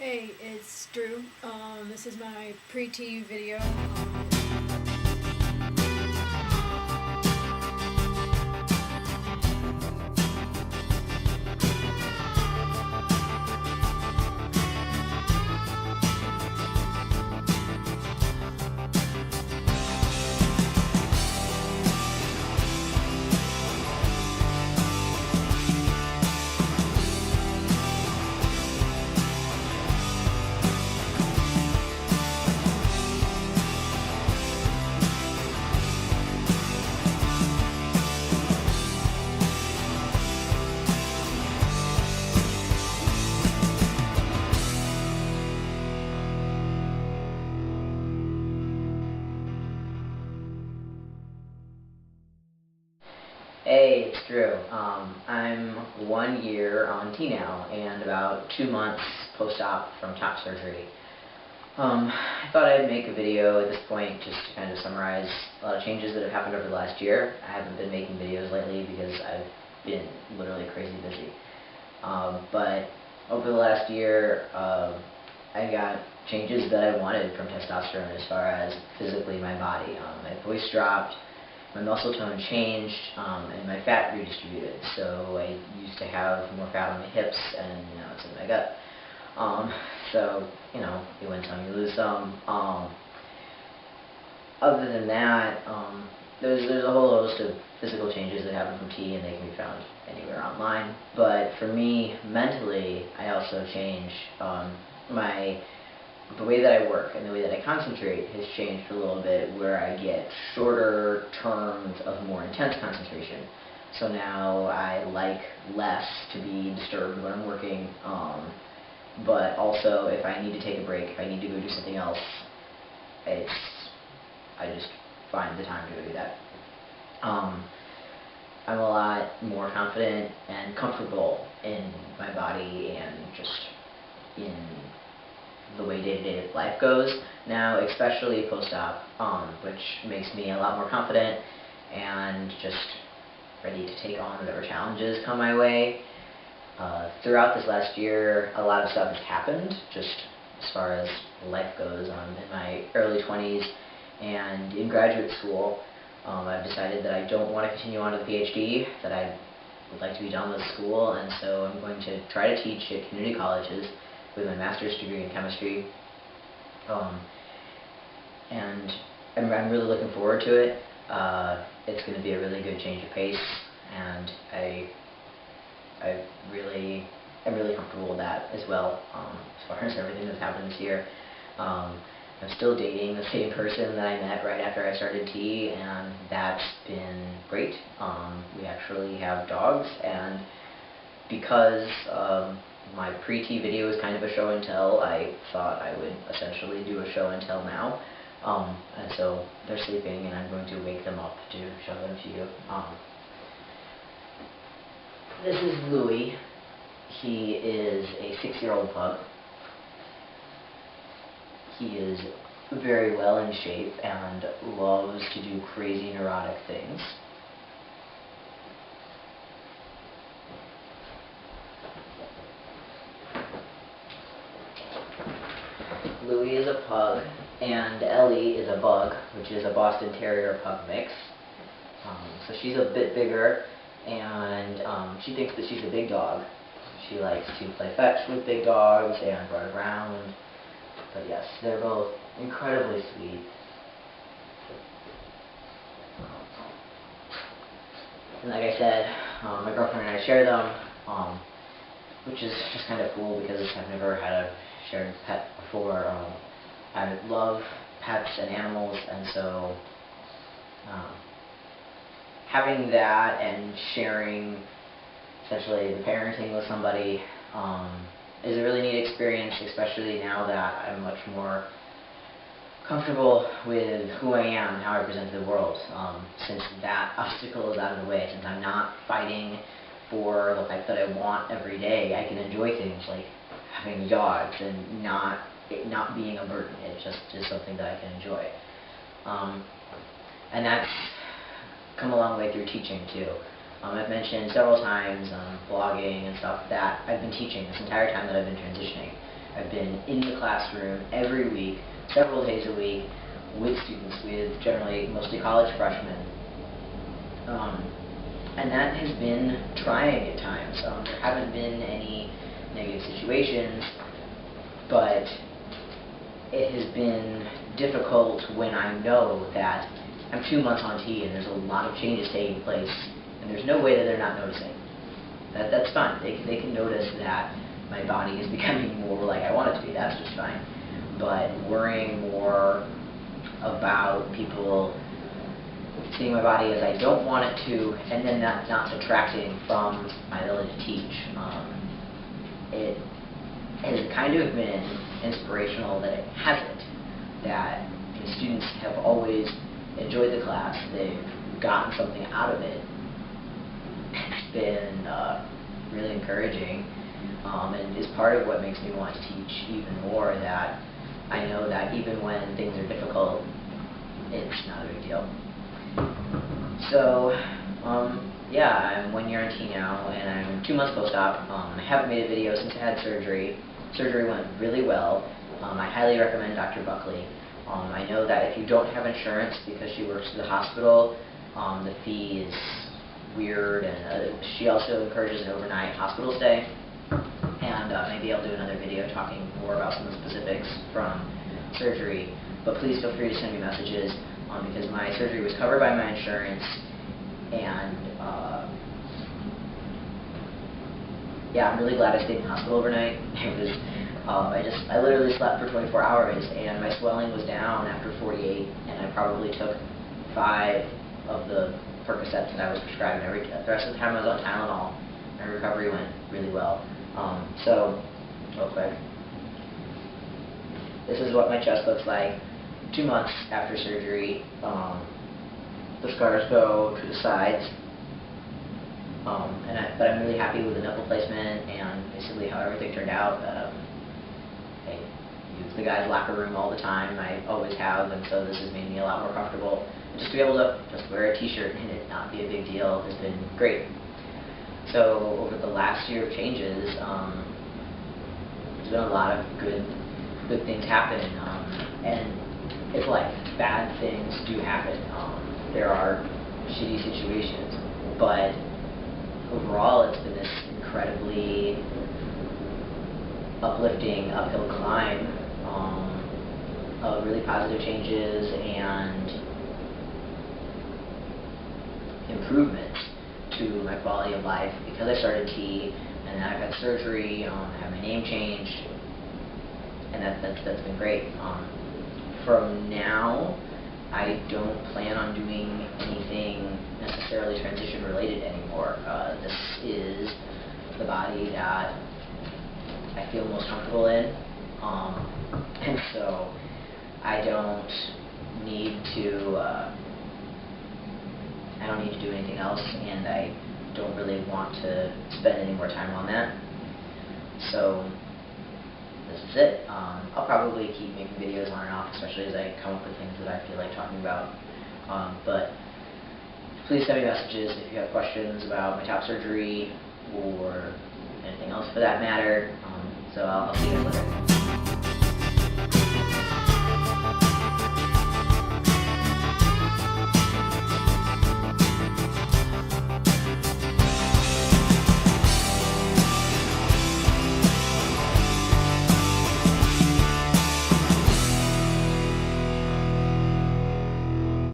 Hey, it's Drew. This is my pre-T video. Hey, it's Drew. I'm 1 year on T now and about 2 months post-op from top surgery. I thought I'd make a video at this point just to kind of summarize a lot of changes that have happened over the last year. I haven't been making videos lately because I've been literally crazy busy. But over the last year, I got changes that I wanted from testosterone as far as physically my body. My voice dropped, my muscle tone changed, and my fat redistributed. So I used to have more fat on my hips, and now it's in my gut. So, you win some, you lose some. Other than that, there's a whole host of physical changes that happen from T, and they can be found anywhere online. But for me, mentally, I also changed. The way that I work and the way that I concentrate has changed a little bit, where I get shorter terms of more intense concentration. So now I like less to be disturbed when I'm working, but also if I need to take a break, if I need to go do something else, I just find the time to go do that. I'm a lot more confident and comfortable in my body and just in the way day-to-day life goes now, especially post-op, which makes me a lot more confident and just ready to take on whatever challenges come my way. Throughout this last year, a lot of stuff has happened, just as far as life goes. In my early 20s and in graduate school, I've decided that I don't want to continue on to the PhD, that I would like to be done with school, and so I'm going to try to teach at community colleges with my master's degree in chemistry, and I'm really looking forward to it. It's going to be a really good change of pace, and I'm really comfortable with that as well. As far as everything that's happened this year, I'm still dating the same person that I met right after I started T, and that's been great. We actually have dogs, and because my pre-T video is kind of a show and tell, I thought I would essentially do a show and tell now. And so they're sleeping, and I'm going to wake them up to show them to you. This is Louie. He is a 6-year-old pug. He is very well in shape and loves to do crazy neurotic things. Louie is a pug, and Ellie is a bug, which is a Boston Terrier pug mix. So she's a bit bigger, and she thinks that she's a big dog. She likes to play fetch with big dogs and run around. But yes, they're both incredibly sweet. And like I said, my girlfriend and I share them, which is just kind of cool because I've never had a shared pet before. I love pets and animals, and so having that and sharing essentially the parenting with somebody is a really neat experience, especially now that I'm much more comfortable with who I am and how I present to the world. Since that obstacle is out of the way, since I'm not fighting for the life that I want every day, I can enjoy things like having dogs and it not being a burden. It just is something that I can enjoy. And that's come a long way through teaching too. I've mentioned several times on blogging and stuff that I've been teaching this entire time that I've been transitioning. I've been in the classroom every week, several days a week, with students, with generally mostly college freshmen. And that has been trying at times. There haven't been any negative situations, but it has been difficult when I know that I'm 2 months on T and there's a lot of changes taking place, and there's no way that they're not noticing. That's fine. They can notice that my body is becoming more like I want it to be. That's just fine. But worrying more about people seeing my body as I don't want it to, and then that not detracting from my ability to teach. It has kind of been inspirational that it hasn't, that the students have always enjoyed the class, they've gotten something out of it. It's been really encouraging, and is part of what makes me want to teach even more, that I know that even when things are difficult, it's not a big deal. So, yeah, I'm 1 year on T now, and I'm 2 months post-op. I haven't made a video since I had surgery. Surgery went really well. I highly recommend Dr. Buckley. I know that if you don't have insurance because she works at the hospital, the fee is weird, and she also encourages an overnight hospital stay. And maybe I'll do another video talking more about some of the specifics from surgery. But please feel free to send me messages, because my surgery was covered by my insurance, and yeah, I'm really glad I stayed in the hospital overnight. It was, I literally slept for 24 hours, and my swelling was down after 48, and I probably took 5 of the Percocets that I was prescribed. The rest of the time I was on Tylenol. My recovery went really well. So, real quick, this is what my chest looks like 2 months after surgery. The scars go to the sides, but I'm really happy with the nipple placement and basically how everything turned out. I use the guy's locker room all the time. I always have, and so this has made me a lot more comfortable. And just to be able to just wear a t-shirt and it not be a big deal has been great. So over the last year of changes, there's been a lot of good things happen, and it's like bad things do happen. There are shitty situations, but overall it's been this incredibly uplifting uphill climb of really positive changes and improvements to my quality of life because I started T, and then I've had surgery, I had my name changed, and that's been great. From now, I don't plan on doing anything necessarily transition related anymore. This is the body that I feel most comfortable in, and so I don't need to do anything else, and I don't really want to spend any more time on that. So this is it. I'll probably keep making videos on and off, especially as I come up with things that I feel like talking about. But please send me messages if you have questions about my top surgery or anything else for that matter. So I'll see you guys later.